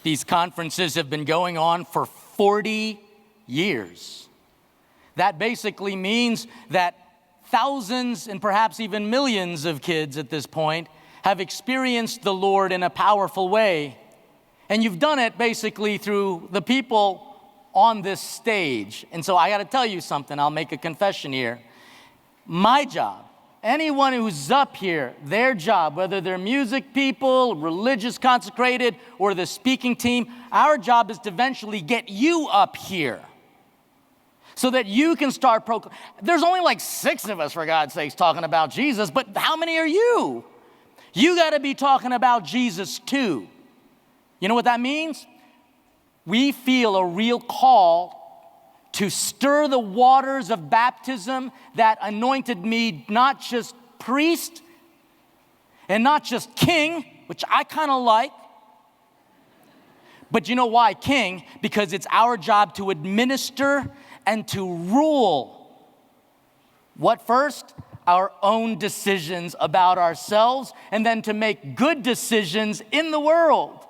These conferences have been going on for 40 years. That basically means that thousands and perhaps even millions of kids at this point have experienced the Lord in a powerful way. And you've done it basically through the people on this stage. And so I got to tell you something. I'll make a confession here. My job, anyone who's up here, their job, whether they're music people, religious consecrated, or the speaking team, our job is to eventually get you up here so that you can start proclaiming. There's only like 6 of us, for God's sakes, talking about Jesus, but how many are you? You got to be talking about Jesus too. You know what that means? We feel a real call to stir the waters of baptism that anointed me not just priest and not just king, which I kind of like, but you know why king? Because it's our job to administer and to rule. What first? Our own decisions about ourselves, and then to make good decisions in the world.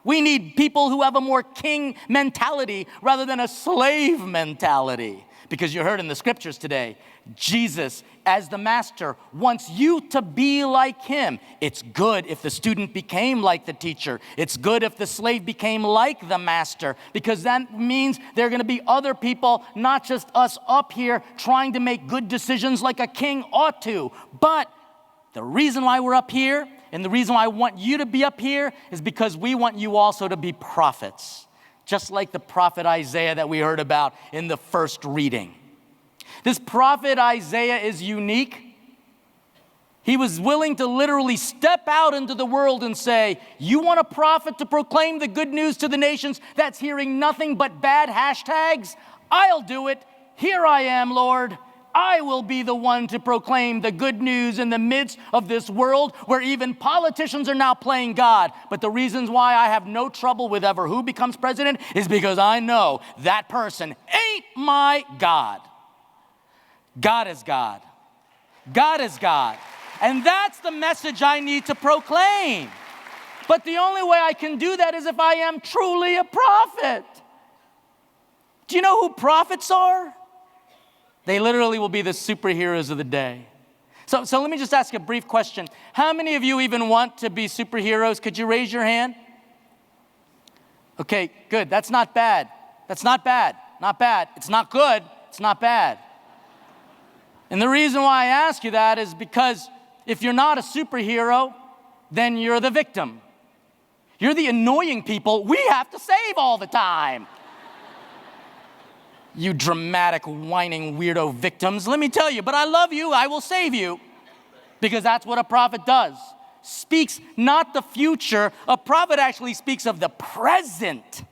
We need people who have a more king mentality rather than a slave mentality. Because you heard in the scriptures today, Jesus, as the master, wants you to be like him. It's good if the student became like the teacher. It's good if the slave became like the master, because that means there are going to be other people, not just us up here, trying to make good decisions like a king ought to. But the reason why we're up here, and the reason why I want you to be up here, is because we want you also to be prophets, just like the prophet Isaiah that we heard about in the first reading. This prophet Isaiah is unique. He was willing to literally step out into the world and say, you want a prophet to proclaim the good news to the nations that's hearing nothing but bad hashtags? I'll do it. Here I am, Lord. I will be the one to proclaim the good news in the midst of this world where even politicians are now playing God. But the reasons why I have no trouble with ever who becomes president is because I know that person ain't my God. God is God. God is God. And that's the message I need to proclaim. But the only way I can do that is if I am truly a prophet. Do you know who prophets are? They literally will be the superheroes of the day. So let me just ask a brief question. How many of you even want to be superheroes? Could you raise your hand? Okay, good. That's not bad. That's not bad. Not bad. It's not good. It's not bad. And the reason why I ask you that is because if you're not a superhero, then you're the victim. You're the annoying people we have to save all the time. You dramatic, whining, weirdo victims. Let me tell you, but I love you. I will save you. Because that's what a prophet does. Speaks not the future. A prophet actually speaks of the present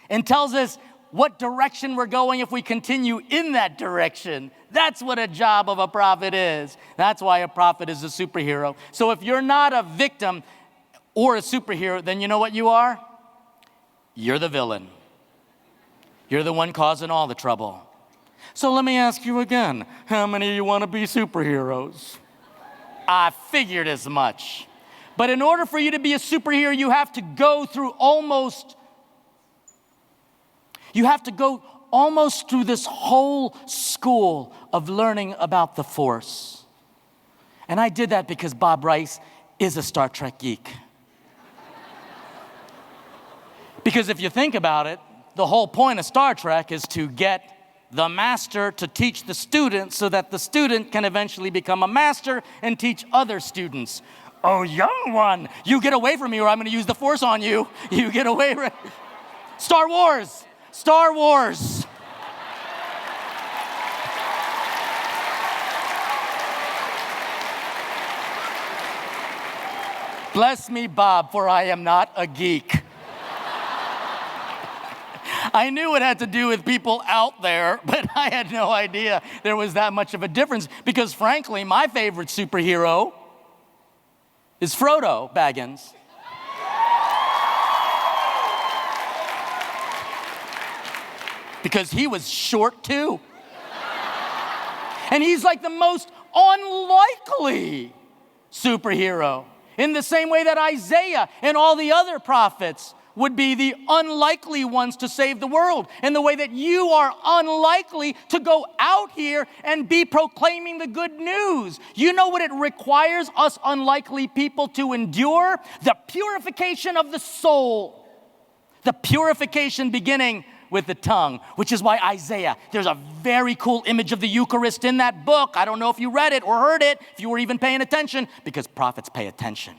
and tells us what direction we're going if we continue in that direction. That's what a job of a prophet is. That's why a prophet is a superhero. So if you're not a victim or a superhero, then you know what you are? You're the villain. You're the one causing all the trouble. So let me ask you again, how many of you want to be superheroes? I figured as much. But in order for you to be a superhero, you have to go through almost through this whole school of learning about the Force. And I did that because Bob Rice is a Star Trek geek. Because if you think about it, the whole point of Star Trek is to get the master to teach the student so that the student can eventually become a master and teach other students. Oh, young one, you get away from me or I'm going to use the Force on you. You get away from Star Wars. Star Wars. Bless me, Bob, for I am not a geek. I knew it had to do with people out there, but I had no idea there was that much of a difference because, frankly, my favorite superhero is Frodo Baggins. Because he was short, too. And he's like the most unlikely superhero in the same way that Isaiah and all the other prophets would be the unlikely ones to save the world, in the way that you are unlikely to go out here and be proclaiming the good news. You know what it requires us unlikely people to endure? The purification of the soul. The purification beginning with the tongue, which is why Isaiah, there's a very cool image of the Eucharist in that book. I don't know if you read it or heard it, if you were even paying attention, because prophets pay attention.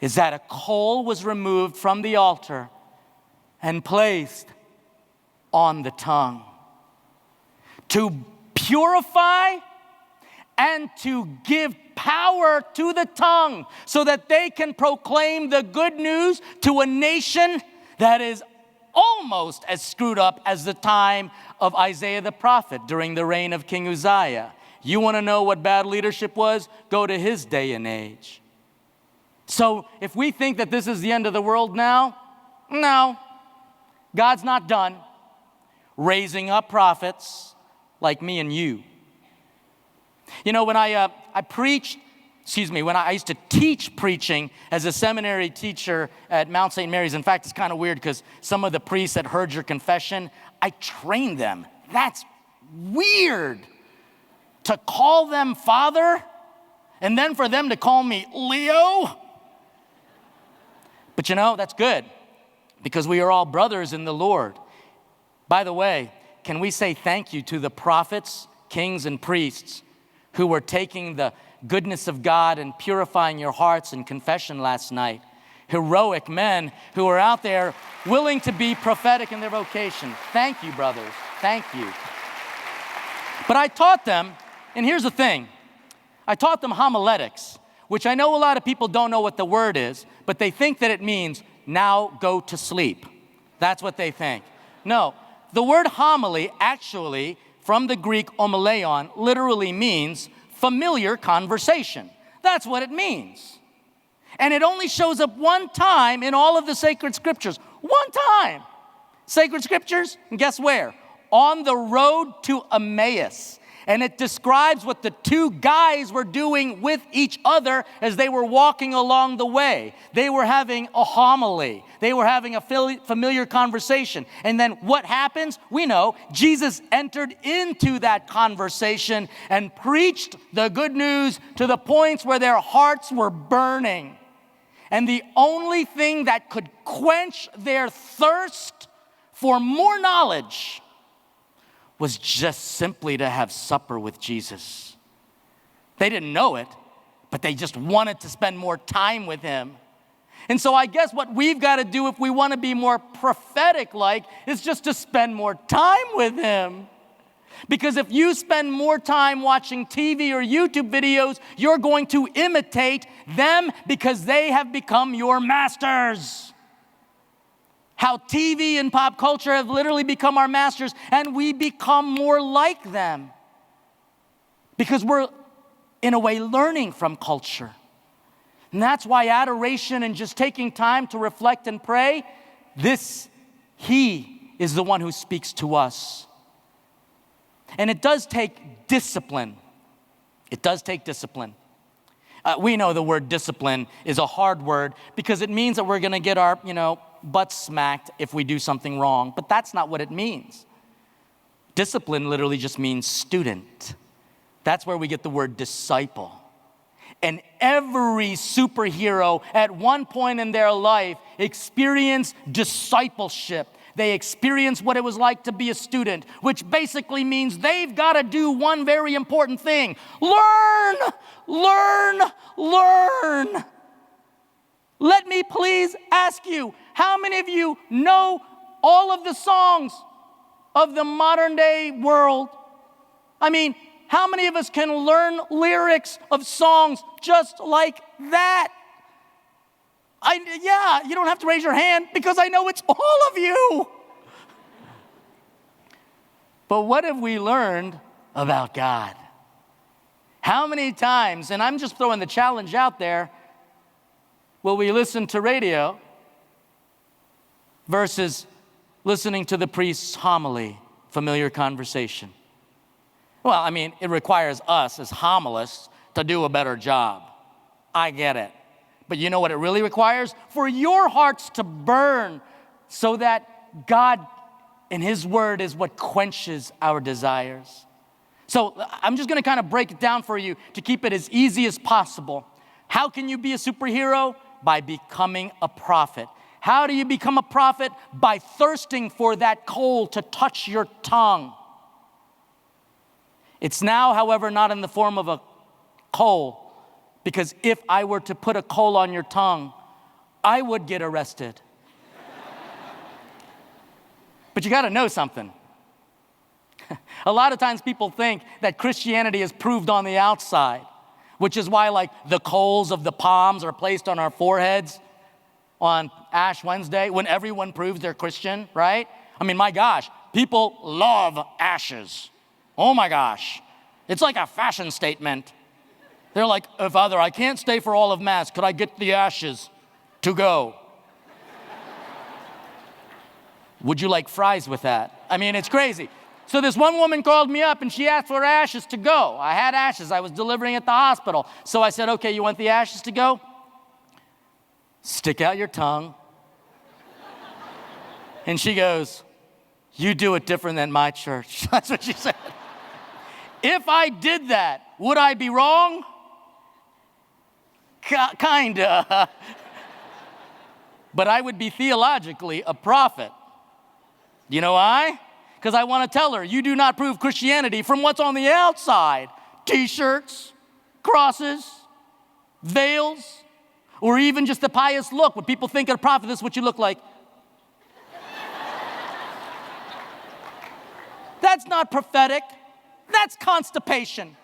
Is that a coal was removed from the altar and placed on the tongue to purify and to give power to the tongue so that they can proclaim the good news to a nation that is almost as screwed up as the time of Isaiah the prophet during the reign of King Uzziah. You want to know what bad leadership was? Go to his day and age. So if we think that this is the end of the world now, no. God's not done raising up prophets like me and you. You know, when I used to teach preaching as a seminary teacher at Mount St. Mary's. In fact, it's kind of weird because some of the priests that heard your confession, I trained them. That's weird to call them Father and then for them to call me Leo. But you know, that's good because we are all brothers in the Lord. By the way, can we say thank you to the prophets, kings, and priests who were taking the goodness of God and purifying your hearts in confession last night? Heroic men who are out there willing to be prophetic in their vocation. Thank you, brothers. Thank you. But I taught them, and here's the thing. I taught them homiletics, which I know a lot of people don't know what the word is, but they think that it means, now go to sleep. That's what they think. No, the word homily actually, from the Greek omeleion, literally means familiar conversation. That's what it means. And it only shows up one time in all of the sacred scriptures. One time. Sacred scriptures, and guess where? On the road to Emmaus. And it describes what the two guys were doing with each other as they were walking along the way. They were having a homily. They were having a familiar conversation. And then what happens? We know Jesus entered into that conversation and preached the good news to the points where their hearts were burning. And the only thing that could quench their thirst for more knowledge was just simply to have supper with Jesus. They didn't know it, but they just wanted to spend more time with him. And so I guess what we've got to do if we want to be more prophetic-like is just to spend more time with him. Because if you spend more time watching TV or YouTube videos, you're going to imitate them because they have become your masters. How TV and pop culture have literally become our masters, and we become more like them because we're, in a way, learning from culture. And that's why adoration and just taking time to reflect and pray, he is the one who speaks to us. And it does take discipline. It does take discipline. We know the word discipline is a hard word because it means that we're going to get our, butt smacked if we do something wrong. But that's not what it means. Discipline literally just means student. That's where we get the word disciple. And every superhero at one point in their life experienced discipleship. They experienced what it was like to be a student, which basically means they've got to do one very important thing. Learn, learn, learn. Let me please ask you, how many of you know all of the songs of the modern day world? I mean, how many of us can learn lyrics of songs just like that? You don't have to raise your hand because I know it's all of you. But what have we learned about God? How many times, and I'm just throwing the challenge out there, will we listen to radio versus listening to the priest's homily, familiar conversation? Well, I mean, it requires us as homilists to do a better job. I get it. But you know what it really requires? For your hearts to burn so that God in His Word is what quenches our desires. So I'm just going to kind of break it down for you to keep it as easy as possible. How can you be a superhero? By becoming a prophet. How do you become a prophet? By thirsting for that coal to touch your tongue. It's now, however, not in the form of a coal, because if I were to put a coal on your tongue, I would get arrested. But you got to know something. A lot of times people think that Christianity is proved on the outside, which is why like the coals of the palms are placed on our foreheads on Ash Wednesday when everyone proves they're Christian, right? I mean, my gosh, people love ashes. Oh my gosh. It's like a fashion statement. They're like, Father, I can't stay for all of Mass. Could I get the ashes to go? Would you like fries with that? I mean, it's crazy. So this one woman called me up and she asked for ashes to go. I had ashes. I was delivering at the hospital. So I said, okay, you want the ashes to go? Stick out your tongue. And she goes, you do it different than my church. That's what she said. If I did that, would I be wrong? Kinda. But I would be theologically a prophet. You know why? Because I want to tell her, you do not prove Christianity from what's on the outside. T-shirts, crosses, veils, or even just the pious look. When people think of a prophet, this is what you look like. That's not prophetic. That's constipation.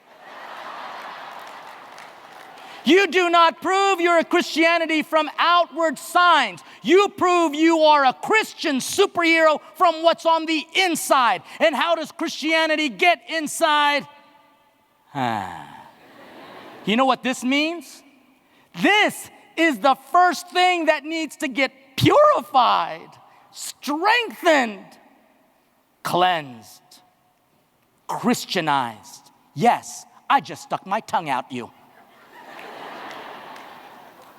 You do not prove you're a Christianity from outward signs. You prove you are a Christian superhero from what's on the inside. And how does Christianity get inside? You know what this means? This is the first thing that needs to get purified, strengthened, cleansed, Christianized. Yes, I just stuck my tongue out you.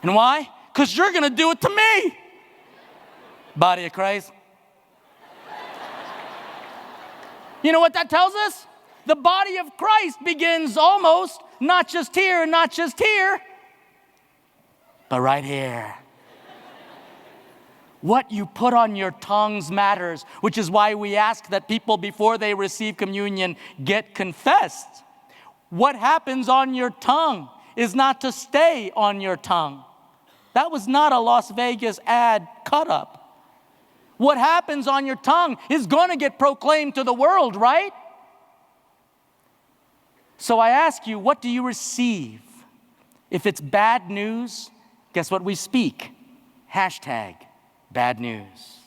And why? Because you're going to do it to me. Body of Christ. You know what that tells us? The body of Christ begins almost not just here, but right here. What you put on your tongues matters, which is why we ask that people before they receive communion get confessed. What happens on your tongue is not to stay on your tongue. That was not a Las Vegas ad cut up. What happens on your tongue is going to get proclaimed to the world, right? So I ask you, what do you receive? If it's bad news, guess what we speak? Hashtag bad news.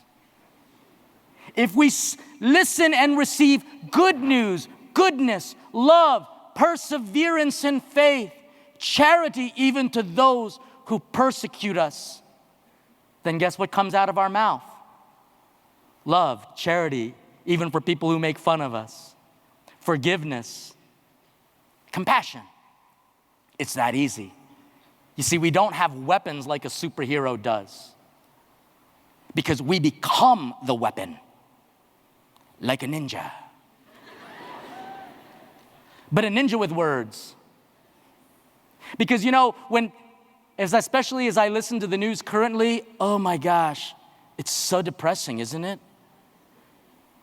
If we listen and receive good news, goodness, love, perseverance in faith, charity even to those who persecute us, then guess what comes out of our mouth? Love, charity, even for people who make fun of us. Forgiveness, compassion. It's that easy. You see, we don't have weapons like a superhero does, because we become the weapon, like a ninja. But a ninja with words. Because you know, especially as I listen to the news currently, oh my gosh, it's so depressing, isn't it?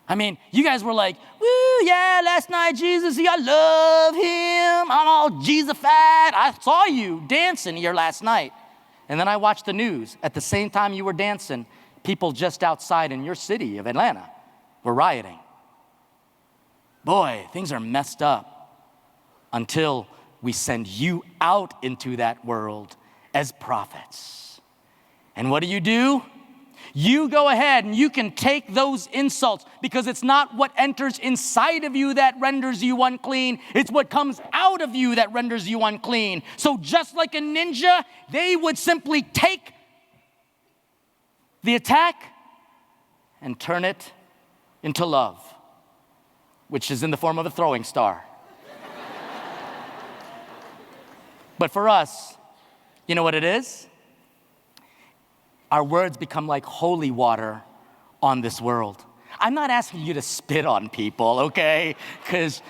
I mean, you guys were like, woo, yeah, last night, Jesus, I love him. I'm all Jesus-fied. I saw you dancing here last night. And then I watched the news. At the same time you were dancing, people just outside in your city of Atlanta were rioting. Boy, things are messed up until we send you out into that world as prophets. And what do? You go ahead and you can take those insults, because it's not what enters inside of you that renders you unclean. It's what comes out of you that renders you unclean. So just like a ninja, they would simply take the attack and turn it into love, which is in the form of a throwing star. But for us, you know what it is? our words become like holy water on this world. I'm not asking you to spit on people, okay? Because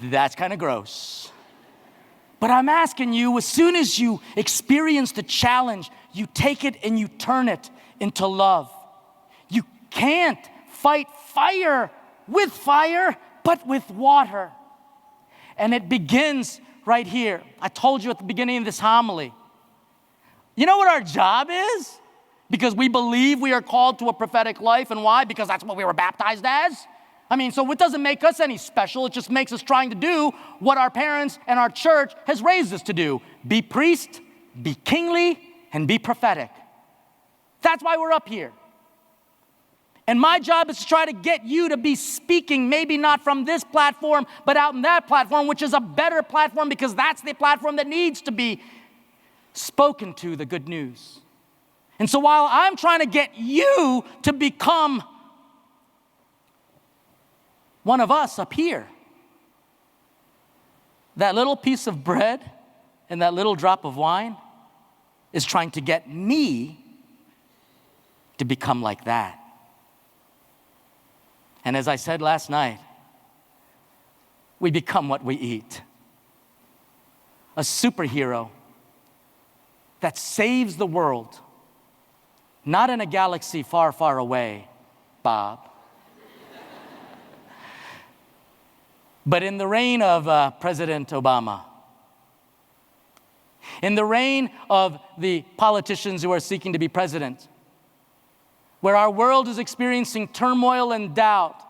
that's kind of gross. But I'm asking you, as soon as you experience the challenge, you take it and you turn it into love. You can't fight fire with fire, but with water. And it begins right here. I told you at the beginning of this homily. You know what our job is? Because we believe we are called to a prophetic life. And why? Because that's what we were baptized as. I mean, so it doesn't make us any special. It just makes us trying to do what our parents and our church has raised us to do. Be priest, be kingly, and be prophetic. That's why we're up here. And my job is to try to get you to be speaking, maybe not from this platform, but out in that platform, which is a better platform because that's the platform that needs to be spoken to, the good news. And so while I'm trying to get you to become one of us up here, that little piece of bread and that little drop of wine is trying to get me to become like that. And as I said last night, we become what we eat. A superhero that saves the world, not in a galaxy far, far away, Bob, but in the reign of President Obama, in the reign of the politicians who are seeking to be president, where our world is experiencing turmoil and doubt,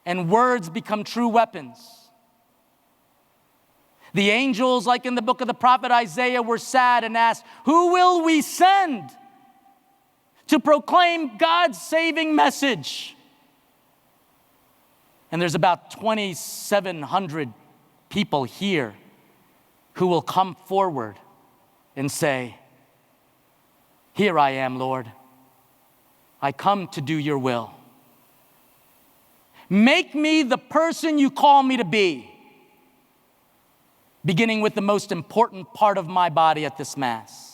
and words become true weapons. The angels, like in the book of the prophet Isaiah, were sad and asked, "Who will we send to proclaim God's saving message?" And there's about 2,700 people here who will come forward and say, "Here I am, Lord. I come to do your will. Make me the person you call me to be," beginning with the most important part of my body at this Mass.